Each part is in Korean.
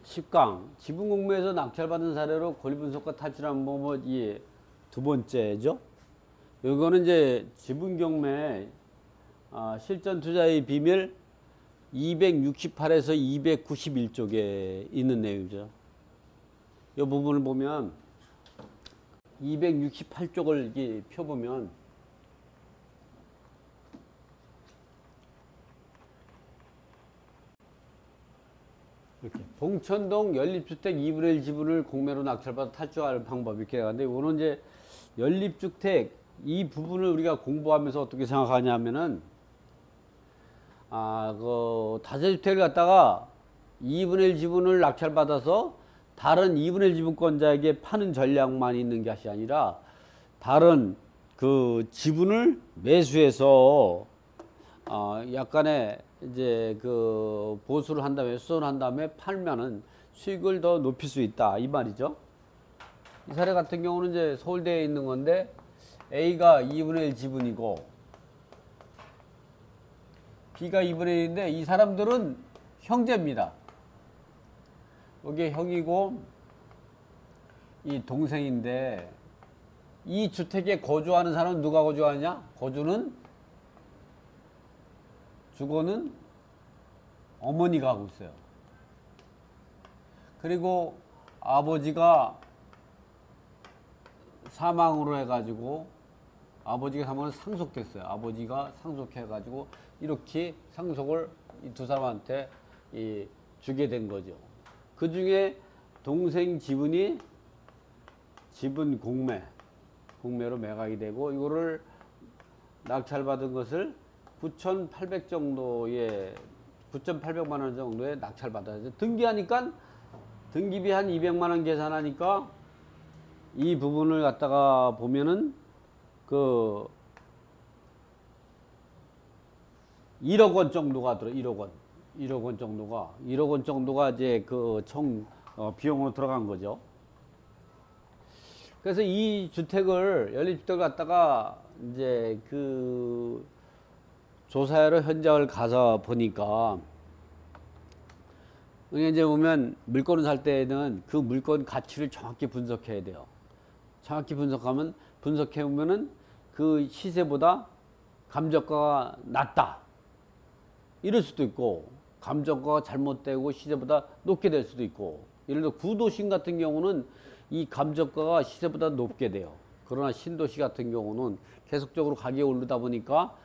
10강 지분공매에서 낙찰받은 사례로 권리분석과 탈출한 방법이 두 번째죠. 이거는 이제 지분경매 실전 투자의 비밀 268에서 291쪽에 있는 내용이죠. 이 부분을 보면 268쪽을 이렇게 펴보면 이렇게 봉천동 연립주택 2분의 1 지분을 공매로 낙찰받아 탈주할 방법 이렇게 나가는데, 이거는 이제 연립주택 이 부분을 우리가 공부하면서 어떻게 생각하냐면은 그 다세주택을 갖다가 2분의 1 지분을 낙찰받아서 다른 2분의 1 지분권자에게 파는 전략만 있는 것이 아니라 다른 그 지분을 매수해서 약간의 이제 그 보수를 한 다음에 수선을 한 다음에 팔면은 수익을 더 높일 수 있다 이 말이죠. 이 사례 같은 경우는 이제 서울대에 있는 건데 A가 2분의 1 지분이고 B가 2분의 1인데 이 사람들은 형제입니다. 여기 형이고 이 동생인데 이 주택에 거주하는 사람은 누가 거주하느냐? 주거는 어머니가 하고 있어요. 그리고 아버지가 사망으로 해가지고 아버지가 사망을 상속됐어요. 아버지가 상속해가지고 이렇게 상속을 이 두 사람한테 주게 된 거죠. 그 중에 동생 지분이 지분 공매로 매각이 되고 이거를 낙찰받은 것을 9,800 정도의 9,800만 원 정도에 낙찰받아야죠. 등기하니까 등기비 한 200만 원 계산하니까 이 부분을 갖다가 보면은 그 1억 원 정도가 들어. 1억 원 정도가 이제 그 총 비용으로 들어간 거죠. 그래서 이 주택을 연립주택을 갖다가 이제 그 조사하러 현장을 가서 보니까 이제 보면 물건을 살 때는 그 물건 가치를 정확히 분석해야 돼요. 정확히 분석해 보면은 그 시세보다 감정가가 낮다 이럴 수도 있고, 감정가가 잘못되고 시세보다 높게 될 수도 있고, 예를 들어 구도심 같은 경우는 이 감정가가 시세보다 높게 돼요. 그러나 신도시 같은 경우는 계속적으로 가격이 오르다 보니까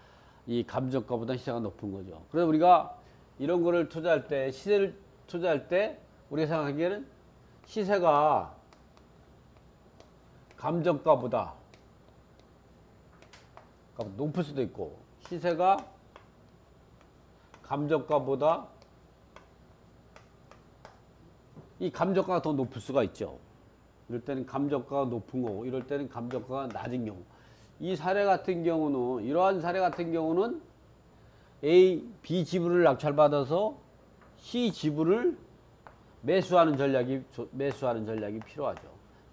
이 감정가보다 시세가 높은 거죠. 그래서 우리가 이런 거를 투자할 때, 시세를 투자할 때 우리가 생각하기에는 시세가 감정가보다 높을 수도 있고, 시세가 감정가보다 이 감정가가 더 높을 수가 있죠. 이럴 때는 감정가가 높은 거고, 이럴 때는 감정가가 낮은 경우. 이 사례 같은 경우는, 이러한 사례 같은 경우는 A, B 지분을 낙찰받아서 C 지분을 매수하는 전략이 필요하죠.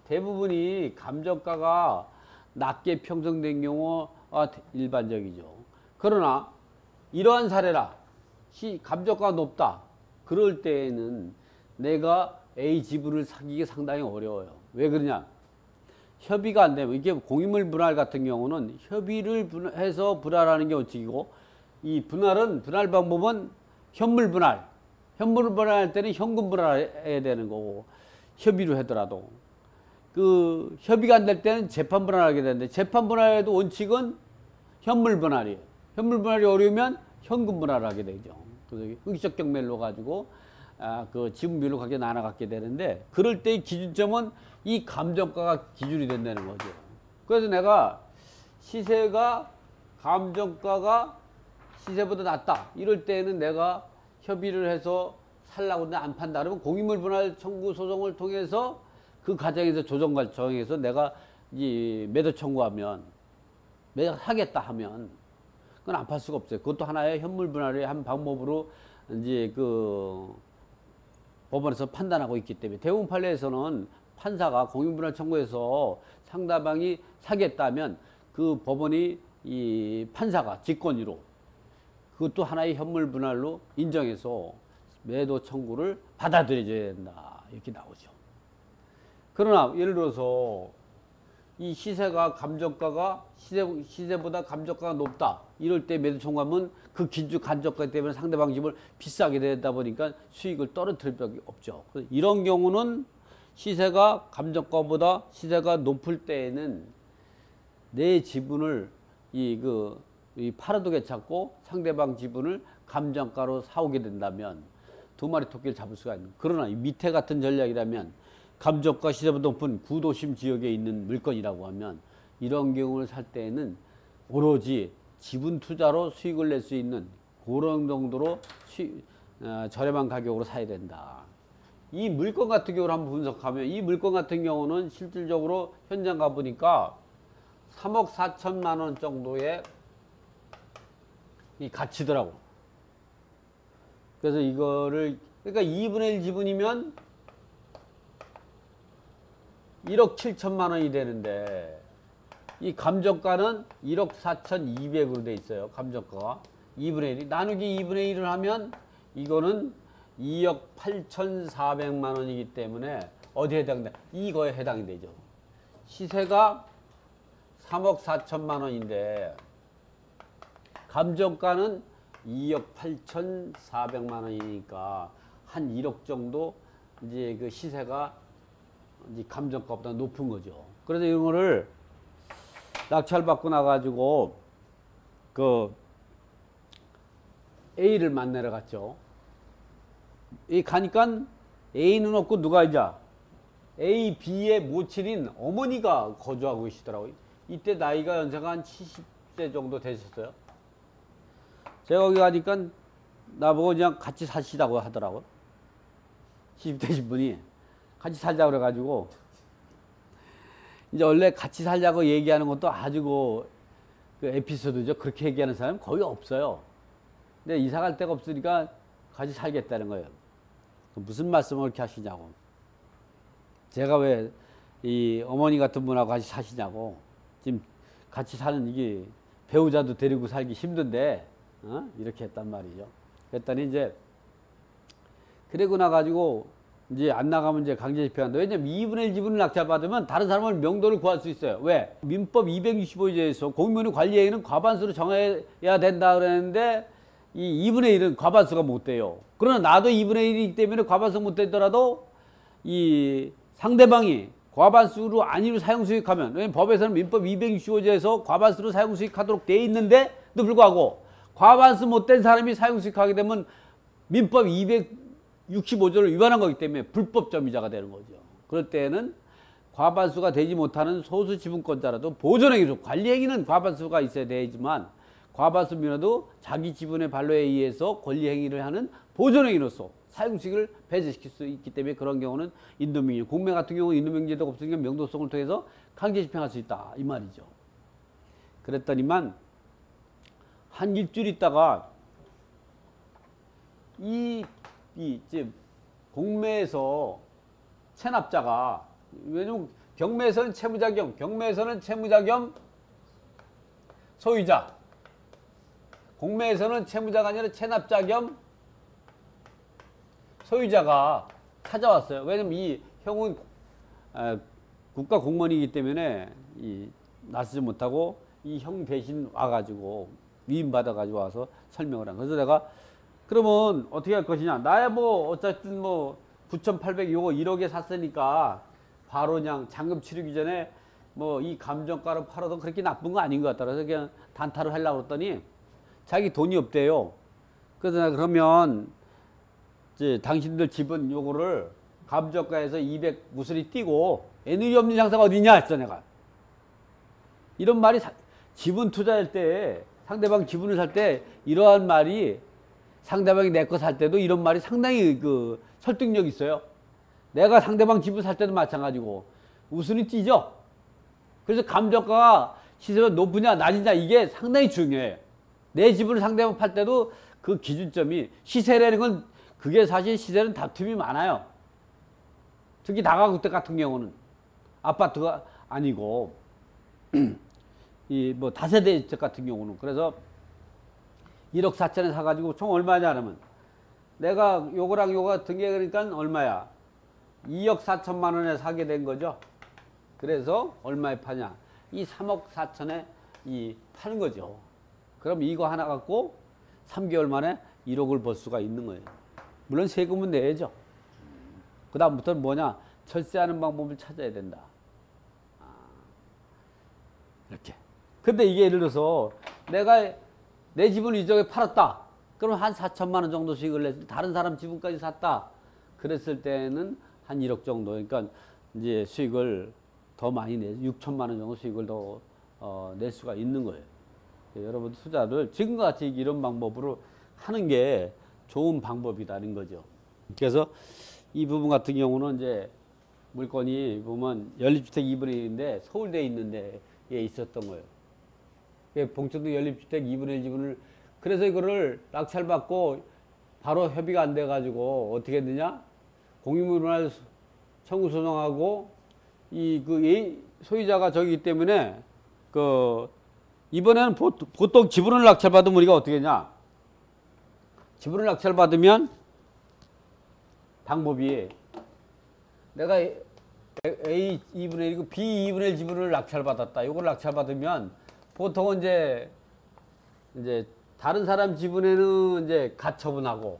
대부분이 감정가가 낮게 형성된 경우가 일반적이죠. 그러나 이러한 사례라 감정가가 높다 그럴 때에는 내가 A 지분을 사기가 상당히 어려워요. 왜 그러냐? 협의가 안 되면, 이게 공유물 분할 같은 경우는 협의를 해서 분할하는 게 원칙이고, 이 분할 방법은 현물 분할할 때는 현금 분할해야 되는 거고, 협의로 하더라도 그 협의가 안 될 때는 재판 분할하게 되는데, 재판 분할에도 원칙은 현물 분할이에요. 현물 분할이 어려우면 현금 분할하게 되죠. 그래서 의기적 경매로 가지고 그 지분별로 가게 나눠갖게 되는데, 그럴 때의 기준점은 이 감정가가 기준이 된다는 거죠. 그래서 내가 시세가 감정가가 시세보다 낮다 이럴 때는 내가 협의를 해서 살라고 하는데 안 판다 그러면 공유물 분할 청구 소송을 통해서 그 과정에서 조정을 정해서 내가 이 매도 청구하면, 매도하겠다 하면 그건 안 팔 수가 없어요. 그것도 하나의 현물 분할의 한 방법으로 이제 그 법원에서 판단하고 있기 때문에, 대부분 판례에서는 판사가 공유분할 청구해서 상대방이 사겠다면 그 법원이 이 판사가 직권으로 그것도 하나의 현물 분할로 인정해서 매도 청구를 받아들여줘야 된다. 이렇게 나오죠. 그러나 예를 들어서 이 시세가 감정가가 시세보다 감정가가 높다. 이럴 때 매도 청구하면 그 기준 감정가 때문에 상대방 집을 비싸게 되다 보니까 수익을 떨어뜨릴 수밖에 없죠. 그래서 이런 경우는 시세가 감정가보다 시세가 높을 때에는 내 지분을 이 팔아도 괜찮고 상대방 지분을 감정가로 사오게 된다면 두 마리 토끼를 잡을 수가 있는. 그러나 이 밑에 같은 전략이라면 감정가 시세보다 높은 구도심 지역에 있는 물건이라고 하면 이런 경우를 살 때에는 오로지 지분 투자로 수익을 낼 수 있는 그런 정도로 저렴한 가격으로 사야 된다. 이 물건 같은 경우를 한번 분석하면 이 물건 같은 경우는 실질적으로 현장 가보니까 3억 4천만 원 정도의 이 가치더라고. 그래서 이거를 그러니까 2분의 1 지분이면 1억 7천만 원이 되는데 이 감정가는 1억 4,200으로 돼 있어요. 감정가가 2분의 1이 나누기 2분의 1을 하면 이거는 2억 8,400만 원이기 때문에 어디에 해당돼? 이거에 해당이 되죠. 시세가 3억 4천만 원인데 감정가는 2억 8,400만 원이니까 한 1억 정도 이제 그 시세가 이제 감정가보다 높은 거죠. 그래서 이거를 낙찰받고 나가지고 그 A를 만나러 갔죠. 이 가니까 A는 없고 누가 있자? A, B의 모친인 어머니가 거주하고 계시더라고요. 이때 나이가 연세가 한 70세 정도 되셨어요. 제가 거기 가니까 나보고 그냥 같이 사시라고 하더라고요. 70대신 분이 같이 살자고 그래가지고 이제 원래 같이 살자고 얘기하는 것도 아주 그 에피소드죠. 그렇게 얘기하는 사람은 거의 없어요. 근데 이사 갈 데가 없으니까 같이 살겠다는 거예요. 무슨 말씀을 그렇게 하시냐고. 제가 왜 이 어머니 같은 분하고 같이 사시냐고. 지금 같이 사는 이게 배우자도 데리고 살기 힘든데 이렇게 했단 말이죠. 그랬더니 이제 그러고 나가지고 이제 안 나가면 이제 강제 집행한다. 왜냐면 2분의 1 지분을 낙찰받으면 다른 사람을 명도를 구할 수 있어요. 왜? 민법 265조에서 공무원의 관리행위는 과반수로 정해야 된다 그랬는데 이 2분의 1은 과반수가 못 돼요. 그러나 나도 2분의 1이기 때문에 과반수 못 되더라도 이 상대방이 과반수로 아니로 사용수익하면, 왜냐면 법에서는 민법 265조에서 과반수로 사용수익하도록 돼 있는데도 불구하고 과반수 못된 사람이 사용수익하게 되면 민법 265조를 위반한 거기 때문에 불법점유자가 되는 거죠. 그럴 때는 과반수가 되지 못하는 소수 지분권자라도 보존행위로, 관리행위는 과반수가 있어야 되지만 과반수 미만도 자기 지분의 반로에 의해서 권리행위를 하는 보존행위로서 사용수익을 배제시킬 수 있기 때문에 그런 경우는 인도명령, 공매 같은 경우는 인도명제도가 없으니까 명도성을 통해서 강제 집행할 수 있다 이 말이죠. 그랬더니만 한 일주일 있다가 이제 공매에서 체납자가, 왜냐면 경매에서는 채무자 겸, 경매에서는 채무자 겸 소유자, 공매에서는 채무자가 아니라 체납자 겸 소유자가 찾아왔어요. 왜냐면 이 형은 국가 공무원이기 때문에 나서지 못하고 이 형 대신 와가지고 위임받아가지고 와서 설명을 한. 그래서 내가 그러면 어떻게 할 것이냐. 나야 뭐 어쨌든 뭐 9,800 요거 1억에 샀으니까 바로 그냥 잔금 치르기 전에 뭐 이 감정가로 팔아도 그렇게 나쁜 거 아닌 것 같다. 그래서 그냥 단타로 하려고 그랬더니 자기 돈이 없대요. 그래서 내가 그러면 이제 당신들 집은 요거를 감정가에서 200 무슬이 띄고 애누리 없는 장사가 어디냐 했어 내가. 이런 말이 지분 투자할 때, 상대방 지분을 살 때 이러한 말이, 상대방이 내 거 살 때도 이런 말이 상당히 그 설득력 있어요. 내가 상대방 지분 살 때도 마찬가지고 우순이 띄죠. 그래서 감정가가 시세가 높으냐 낮으냐 이게 상당히 중요해. 내 지분을 상대방 팔 때도 그 기준점이, 시세라는 건 그게 사실 시세는 다툼이 많아요. 특히 다가구택 같은 경우는 아파트가 아니고 이 뭐 다세대 주택 같은 경우는. 그래서 1억 4천에 사가지고 총 얼마냐 하면 내가 요거랑 요거 같은 게 그러니까 얼마야? 2억 4천만 원에 사게 된 거죠. 그래서 얼마에 파냐? 이 3억 4천에 이 파는 거죠. 그럼 이거 하나 갖고 3개월 만에 1억을 벌 수가 있는 거예요. 물론 세금은 내야죠. 그 다음부터는 뭐냐? 절세하는 방법을 찾아야 된다. 이렇게. 근데 이게 예를 들어서 내가 내 집을 이쪽에 팔았다. 그럼 한 4천만 원 정도 수익을 냈을 때 다른 사람 지분까지 샀다. 그랬을 때는 한 1억 정도. 그러니까 이제 수익을 더 많이 내, 6천만 원 정도 수익을 더 낼 수가 있는 거예요. 여러분 투자를 지금과 같이 이런 방법으로 하는 게 좋은 방법이라는 거죠. 그래서 이 부분 같은 경우는 이제 물건이 보면 연립주택 2분의 1인데 서울대에 있는 데에 있었던 거예요. 봉천동 연립주택 2분의 1 지분을 그래서 이거를 낙찰받고 바로 협의가 안 돼가지고 어떻게 했느냐? 공유물분할 청구 소송하고 그 소유자가 저기기 때문에 그 이번에는 보통 지분을 낙찰받으면 우리가 어떻게 했냐? 지분을 낙찰받으면 방법이 내가 A 2분의 1이고 B 2분의 1 지분을 낙찰받았다. 이걸 낙찰받으면 보통은 이제 다른 사람 지분에는 이제 가처분하고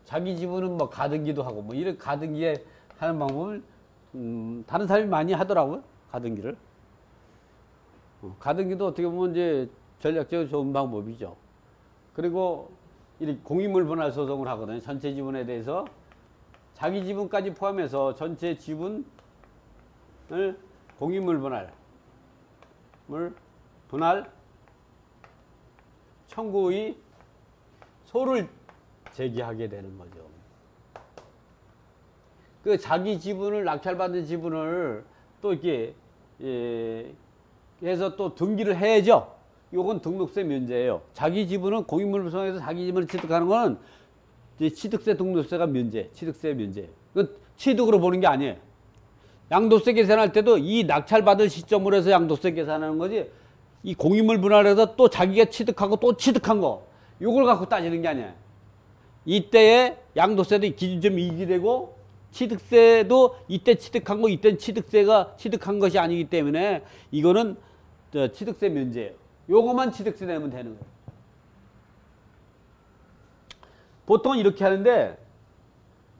자기 지분은 뭐 가등기도 하고 뭐 이런 가등기에 하는 방법을 다른 사람이 많이 하더라고요. 가등기를. 가등기도 어떻게 보면 이제 전략적으로 좋은 방법이죠. 그리고 이 공유물 분할 소송을 하거든요. 전체 지분에 대해서 자기 지분까지 포함해서 전체 지분을 공유물 분할 청구의 소를 제기하게 되는 거죠. 그 자기 지분을 낙찰받은 지분을 또 이렇게 해서 또 등기를 해야죠. 요건 등록세 면제예요. 자기 지분은 공유물 구성해서 자기 지분을 취득하는 건 취득세 등록세가 취득세 면제예요. 그 취득으로 보는 게 아니에요. 양도세 계산할 때도 이 낙찰받을 시점으로 해서 양도세 계산하는 거지. 이 공유물 분할해서 또 자기가 취득하고 또 취득한 거 요걸 갖고 따지는 게 아니에요. 이때의 양도세도 기준점이 이익이 되고 취득세도 이때 취득한 거 이때 취득한 것이 아니기 때문에 이거는 취득세 면제예요. 요거만 취득세 내면 되는 거예요. 보통 이렇게 하는데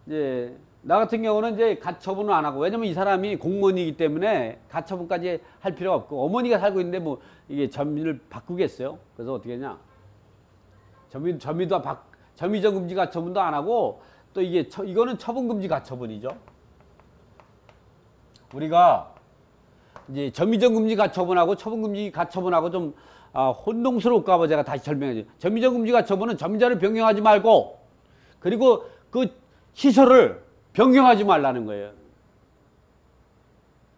이제 나 같은 경우는 이제 가처분을 안 하고 왜냐면 이 사람이 공무원이기 때문에 가처분까지 할 필요가 없고 어머니가 살고 있는데 뭐 이게 점유를 바꾸겠어요. 그래서 어떻게 했냐? 점유정금지 가처분도 안 하고 또 이거는 처분금지 가처분이죠. 우리가 이제 점유정금지 가처분하고 처분금지 가처분하고 좀 혼동스러울까 봐 제가 다시 설명해줘요. 점유정금지 가처분은 점유자를 변경하지 말고 그리고 그 시설을 변경하지 말라는 거예요.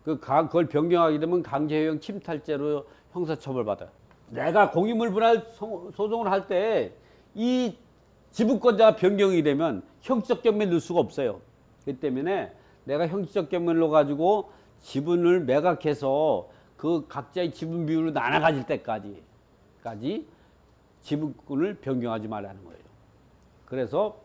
그걸 변경하게 되면 강제효용 침탈죄로 형사처벌받아요. 내가 공유물 분할 소송을 할 때 이 지분권자가 변경이 되면 형식적 겸멸 넣을 수가 없어요. 그렇기 때문에 내가 형식적 겸멸로 가지고 지분을 매각해서 그 각자의 지분 비율을 나눠 가질 때까지 지분권을 변경하지 말라는 거예요. 그래서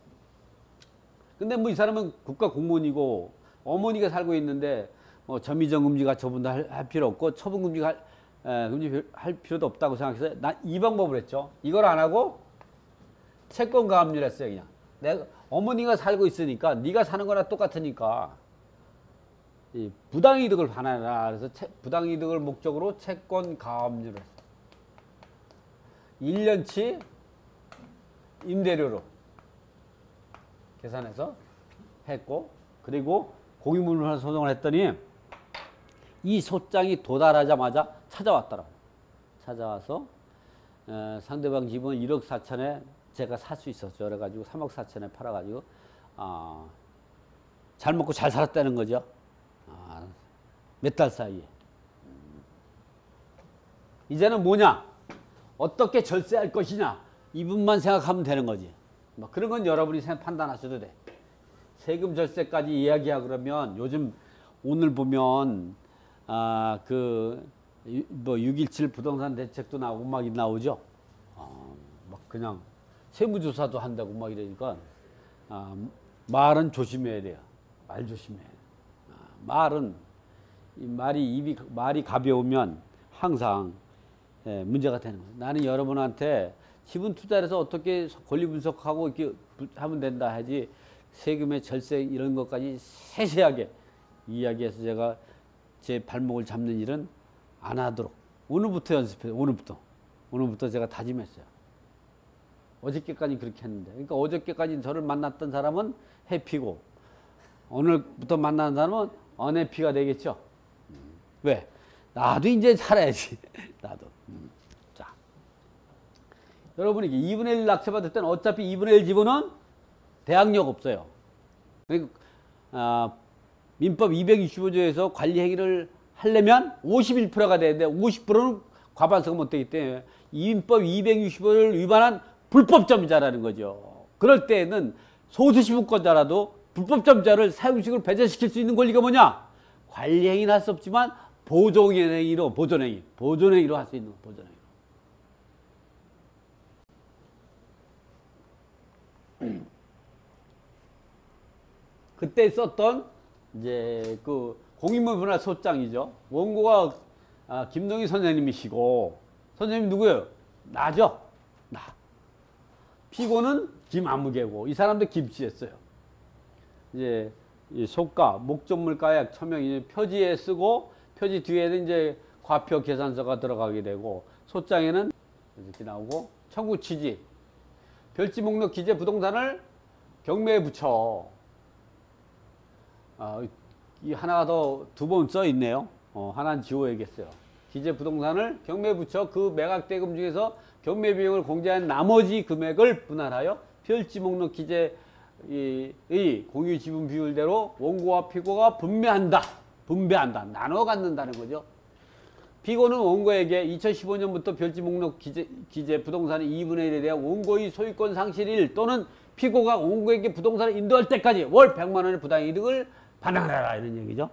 근데 뭐 이 사람은 국가 공무원이고 어머니가 살고 있는데 뭐 점유정금지 가처분도 할 필요 없고 처분금지 할 필요도 없다고 생각해서 난 이 방법을 했죠. 이걸 안 하고 채권 가압류를 했어요. 그냥 내가 어머니가 살고 있으니까 네가 사는 거나 똑같으니까 이 부당이득을 반환해라. 그래서 부당이득을 목적으로 채권 가압류를 했어요. 1년치 임대료로 계산해서 했고 그리고 공유물 소송을 했더니 이 소장이 도달하자마자 찾아왔더라고요. 찾아와서 상대방 집은 1억 4천에 제가 살 수 있었죠. 그래가지고 3억 4천에 팔아가지고 잘 먹고 잘 살았다는 거죠. 몇 달 사이에. 이제는 뭐냐? 어떻게 절세할 것이냐? 이분만 생각하면 되는 거지. 뭐 그런 건 여러분이 판단하셔도 돼. 세금 절세까지 이야기하고 그러면 요즘 오늘 보면 뭐 6.17 부동산 대책도 나오고 막 나오죠. 막 그냥 세무조사도 한다고 막 이러니까 말은 조심해야 돼요. 말 조심해. 말은 말이 가벼우면 항상 문제가 되는 거예요. 나는 여러분한테 지분 투자를 해서 어떻게 권리 분석하고 이렇게 하면 된다 하지 세금의 절세 이런 것까지 세세하게 이야기해서 제가 제 발목을 잡는 일은 안 하도록 오늘부터 연습해요. 오늘부터 제가 다짐했어요. 어저께까지 그렇게 했는데 그러니까 어저께까지 저를 만났던 사람은 해피고 오늘부터 만나는 사람은 언해피가 되겠죠. 왜? 나도 이제 살아야지. 나도. 자, 여러분이 2분의 1 낙찰받을 때는 어차피 2분의 1 지분은 대항력 없어요. 그러니까 민법 265조에서 관리 행위를 하려면 51%가 되는데 50%는 과반수가 못 되기 때문에 민법 265조를 위반한 불법점자라는 거죠. 그럴 때에는 소수시분권자라도 불법점자를 사용식으로 배제시킬 수 있는 권리가 뭐냐? 관리 행위는 할 수 없지만 보존행위로 할 수 있는 거, 보존행위로. 그때 썼던 이제 그 공인물분할 소장이죠. 원고가 김동희 선생님이시고 선생님 누구예요? 나죠. 나. 피고는 김아무개고 이 사람도 김씨였어요. 이제 이 소가 목적물가액 처명 이제 표지에 쓰고 표지 뒤에는 이제 과표 계산서가 들어가게 되고 소장에는 이렇게 나오고 청구 취지 별지 목록 기재 부동산을 경매에 붙여 이 하나가 더 두 번 써 있네요. 하나는 지워야겠어요. 기재 부동산을 경매에 붙여 그 매각 대금 중에서 경매 비용을 공제한 나머지 금액을 분할하여 별지 목록 기재의 공유 지분 비율대로 원고와 피고가 분배한다. 나눠 갖는다는 거죠. 피고는 원고에게 2015년부터 별지 목록 기재 부동산의 2분의 1에 대한 원고의 소유권 상실일 또는 피고가 원고에게 부동산을 인도할 때까지 월 100만 원의 부당이득을 반환하라 이런 얘기죠.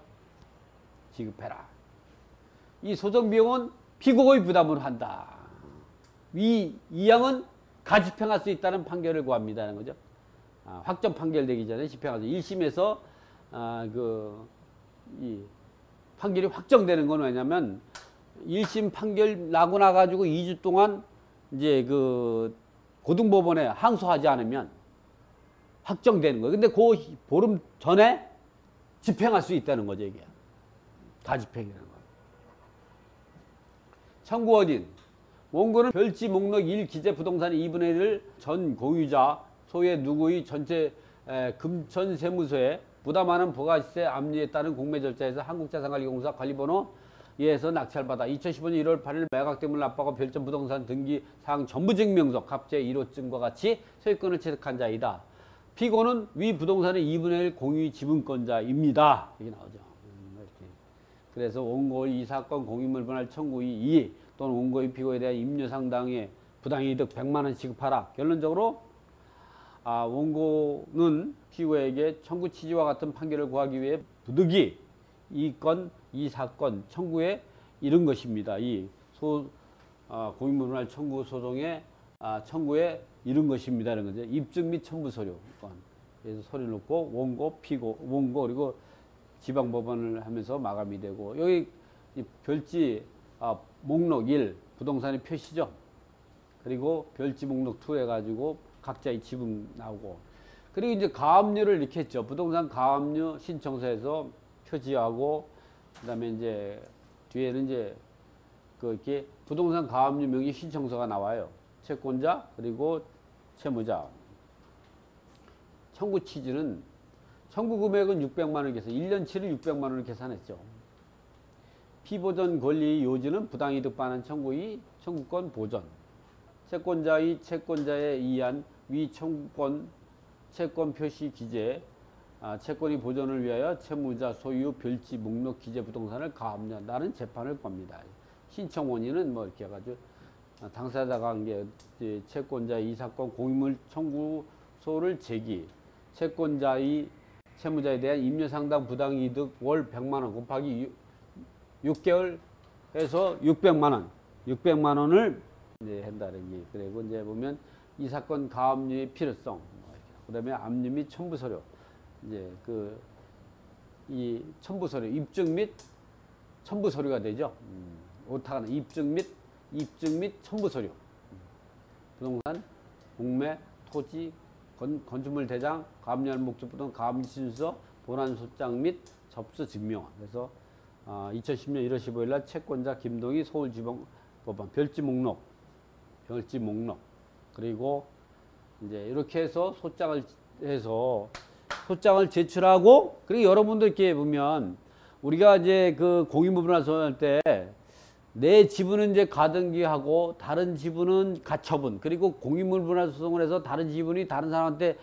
지급해라. 이 소송 비용은 피고의 부담을 한다. 이 양은 가집행할 수 있다는 판결을 구합니다는 거죠. 확정 판결되기 전에 집행하죠. 1심에서 이 판결이 확정되는 건 왜냐면 1심 판결 나고 나가지고 2주 동안 이제 그 고등법원에 항소하지 않으면 확정되는 거예요. 근데 그 보름 전에 집행할 수 있다는 거죠, 이게. 가집행이라는 거. 청구원인. 원고는 별지 목록 1 기재 부동산의 2분의 1을 전 공유자 소의 누구의 전체 금천세무서에 부담하는 부가세 압류에 따른 공매 절차에서 한국자산관리공사 관리번호에서 낙찰받아 2015년 1월 8일 매각됨을 납부하고 별점 부동산 등기 사항 전부 증명서 갑제 1호증과 같이 소유권을 취득한 자이다. 피고는 위 부동산의 2분의 1 공유 지분권자입니다. 이게 나오죠. 이렇게. 그래서 원고의 이 사건 공유물분할 청구의 2 또는 원고의 피고에 대한 임료상당의 부당이득 100만 원 지급하라. 결론적으로 원고는 피고에게 청구 취지와 같은 판결을 구하기 위해 부득이 이 사건 청구에 이른 것입니다. 이 공유물분할 청구 소송의 청구에 이른 것입니다. 이런 거죠. 입증 및 첨부 서류. 그래서 서류 넣고 원고, 피고, 그리고 지방법원을 하면서 마감이 되고 여기 별지 목록 1 부동산의 표시죠. 그리고 별지 목록 2 해가지고 각자의 지분 나오고 그리고 이제 가압류를 이렇게 했죠. 부동산 가압류 신청서에서 표지하고 그다음에 이제 뒤에는 이제 이렇게 부동산 가압류 명의 신청서가 나와요. 채권자 그리고 채무자. 청구 취지는 청구 금액은 600만 원 계산, 1년치를 600만 원을 계산했죠. 피보전 권리 요지는 부당이득 반환 청구의 청구권 보전. 채권자에 의한 위 청구권 채권 표시 기재 채권의 보전을 위하여 채무자 소유 별지 목록 기재 부동산을 가압류한다는 재판을 겁니다. 신청 원인은 뭐 이렇게 해가지고 당사자가 한 게 채권자의 이 사건 공유물 청구소를 제기, 채무자에 대한 임료상당 부당이득 월 100만 원 곱하기 6개월 해서 600만 원을 이제 한다는 게. 그리고 이제 보면 이 사건 가압류의 필요성, 그다음에 압류 및 첨부 서류, 이제 이 첨부 서류, 입증 및 첨부 서류가 되죠. 오타가는 입증 및 첨부 서류. 부동산, 공매, 토지, 건축물 대장, 가압류할 목적부 등 가압류 신서, 본안 소장 및 접수 증명. 그래서 2010년 1월 15일 날 채권자 김동희 서울지방법원 별지 목록. 그리고 이제 이렇게 해서 소장을 제출하고, 그리고 여러분들 이렇게 보면 우리가 이제 그 공인부분할 때 내 지분은 이제 가등기하고 다른 지분은 가처분, 그리고 공인물 분할 소송을 해서 다른 지분이 다른 사람한테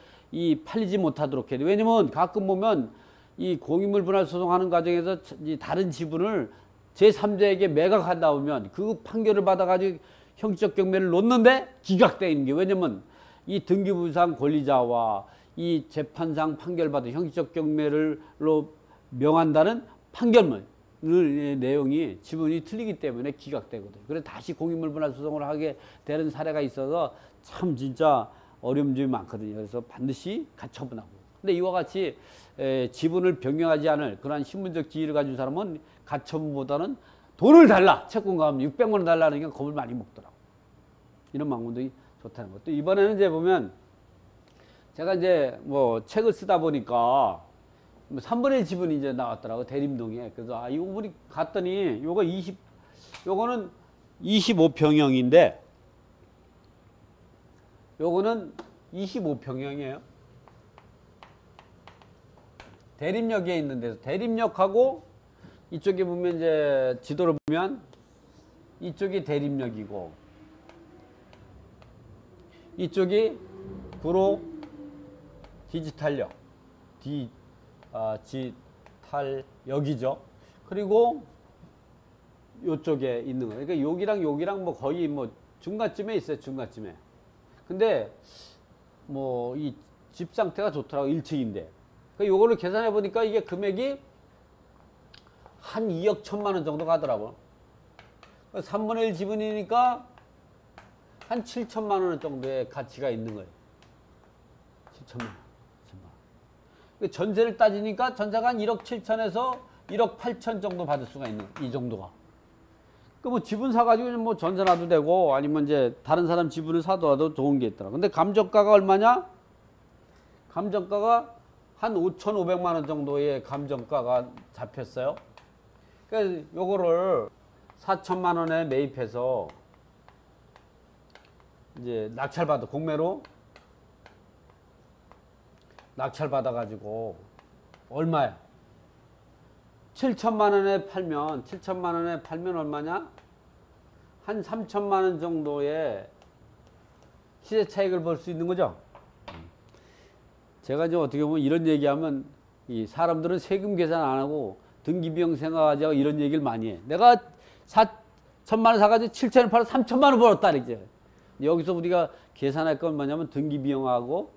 팔리지 못하도록 해야 돼. 왜냐면 가끔 보면 이 공인물 분할 소송하는 과정에서 이 다른 지분을 제3자에게 매각한다 보면 그 판결을 받아가지고 형식적 경매를 놓는데 기각되는 게, 왜냐면 이 등기부상 권리자와 이 재판상 판결받은 형식적 경매를로 명한다는 판결문 내용이 지분이 틀리기 때문에 기각되거든요. 그래서 다시 공인물 분할 소송을 하게 되는 사례가 있어서 참 진짜 어려운 점이 많거든요. 그래서 반드시 가처분하고. 근데 이와 같이 지분을 변경하지 않을 그러한 신분적 지위를 가진 사람은 가처분보다는 돈을 달라, 채권 가압 600만 원 달라는 게 겁을 많이 먹더라고. 이런 방법도 좋다는 것도. 이번에는 이제 보면 제가 이제 뭐 책을 쓰다 보니까 3분의 1 지분이 이제 나왔더라고, 대림동에. 그래서 이거 우리 갔더니 요거는 25평형인데 요거는 25평형이에요. 대림역에 있는 데서, 대림역하고 이쪽에 보면 이제 지도를 보면 이쪽이 대림역이고 이쪽이 구로 디지털역, 디지털역이죠. 그리고 요쪽에 있는 거예요. 그러니까 여기랑 뭐 거의 뭐 중간쯤에 있어요, 중간쯤에. 근데 뭐 이 집 상태가 좋더라고, 1층인데. 그러니까 요거를 계산해 보니까 이게 금액이 한 2억 1천만 원 정도 가더라고. 3분의 1 지분이니까 한 7천만 원 정도의 가치가 있는 거예요. 7천만 원. 전세를 따지니까 전세가 한 1억 7천에서 1억 8천 정도 받을 수가 있는, 이 정도가. 그 뭐 지분 사가지고 뭐 전세 놔도 되고 아니면 이제 다른 사람 지분을 사더라도 좋은 게 있더라. 근데 감정가가 얼마냐? 감정가가 한 5,500만 원 정도의 감정가가 잡혔어요. 그래서 요거를 4천만 원에 매입해서 이제 낙찰받아, 공매로 낙찰받아가지고 얼마야? 7천만 원에 팔면 얼마냐? 한 3천만 원 정도의 시세 차익을 볼 수 있는 거죠. 제가 이제 어떻게 보면 이런 얘기하면 이 사람들은 세금 계산 안 하고 등기비용 생각하자고 이런 얘기를 많이 해. 내가 4천만 원 사가지고 7천을 팔아 3천만 원 벌었다 이제. 여기서 우리가 계산할 건 뭐냐면 등기비용하고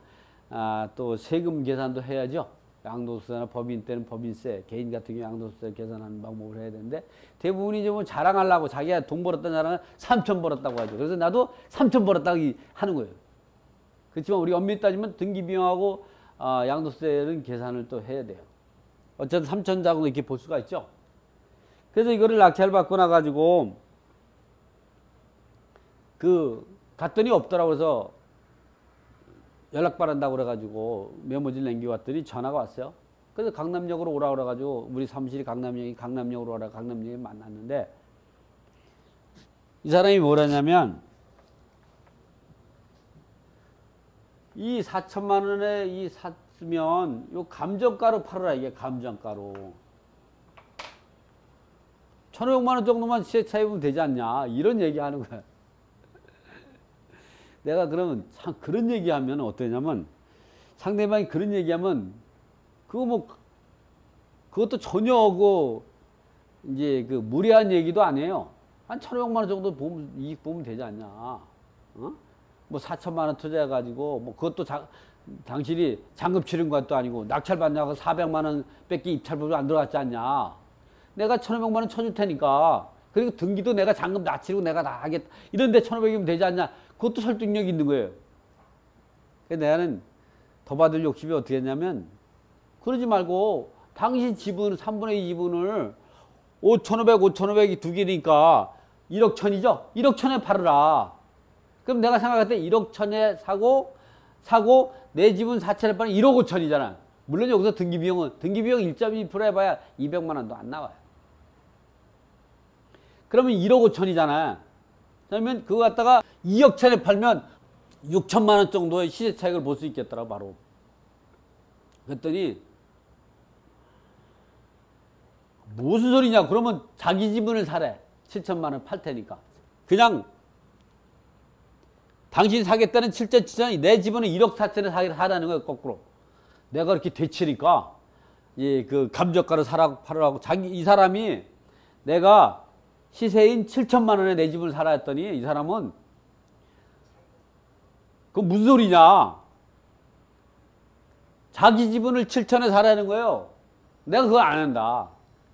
또 세금 계산도 해야죠. 양도소득세나 법인 때는 법인세, 개인 같은 경우 양도소득세 계산하는 방법을 해야 되는데, 대부분이 좀 뭐 자랑하려고 자기가 돈 벌었다는 자랑을 3천 벌었다고 하죠. 그래서 나도 3천 벌었다고 하는 거예요. 그렇지만 우리 엄밀히 따지면 등기비용하고 양도세는 계산을 또 해야 돼요. 어쨌든 3천 자금 이렇게 볼 수가 있죠. 그래서 이거를 낙찰 받고 나가지고 갔더니 없더라고. 그래서 연락받는다고 그래가지고 메모지를 남겨왔더니 전화가 왔어요. 그래서 강남역으로 오라 그래가지고 우리 사무실이 강남역으로 오라, 강남역에 만났는데, 이 사람이 뭐라냐면 이 4천만 원에 이 샀으면 요 감정가로 팔아라, 이게 감정가로 1,500만 원 정도만 시세 차입으면 되지 않냐, 이런 얘기하는 거야. 내가 그러면 참 그런 얘기하면 어떠냐면, 상대방이 그런 얘기하면 그것도 전혀 이제 무리한 얘기도 아니에요. 한 1,500만 원 정도 이익 보면 되지 않냐. 뭐 4천만 원 투자해가지고 뭐 그것도 당신이 잔금 치른 것도 아니고 낙찰 받냐고 400만 원 뺏기 입찰법도 안 들어갔지 않냐. 내가 1,500만 원 쳐줄 테니까, 그리고 등기도 내가 잔금 다 치르고 내가 다 하겠다, 이런데 1,500이면 되지 않냐. 그것도 설득력이 있는 거예요. 그래서 나는 더 받을 욕심이 어떻게 했냐면, 그러지 말고 당신 지분 3분의 2 지분을 5,500, 5,500이 두 개니까 1억 천이죠? 1억 천에 팔으라. 그럼 내가 생각할 때 1억 천에 사고 내 지분 4천에 팔면 1억 5천이잖아. 물론 여기서 등기비용 1.2% 해봐야 200만 원도 안 나와요. 그러면 1억 5천이잖아. 그러면 그거 갖다가 2억 천에 팔면 6천만 원 정도의 시세 차익을 볼 수 있겠더라, 바로. 그랬더니, 무슨 소리냐? 그러면 자기 지분을 사래. 7천만 원 팔 테니까. 그냥, 당신이 사겠다는 7,7천이 내 지분은 1억 4천에 사라는 거예요, 거꾸로. 내가 그렇게 되치니까, 예, 그 감저가로 팔으라고. 이 사람이 내가 시세인 7천만 원에 내 집을 사라 했더니 이 사람은 그 무슨 소리냐? 자기 지분을 7천에 사라는 거예요. 내가 그거 안 한다.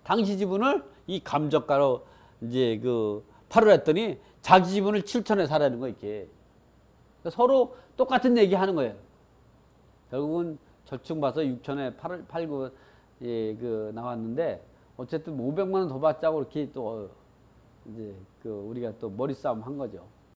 당시 지분을 이 감저가로 이제 그 팔으라 했더니 자기 지분을 7천에 사라는 거 이렇게. 그러니까 서로 똑같은 얘기 하는 거예요. 결국은 저축 봐서 6천에 팔고 예, 그 나왔는데 어쨌든 500만 원 더 받자고 이렇게 또 이제 그 우리가 또 머리 싸움 한 거죠.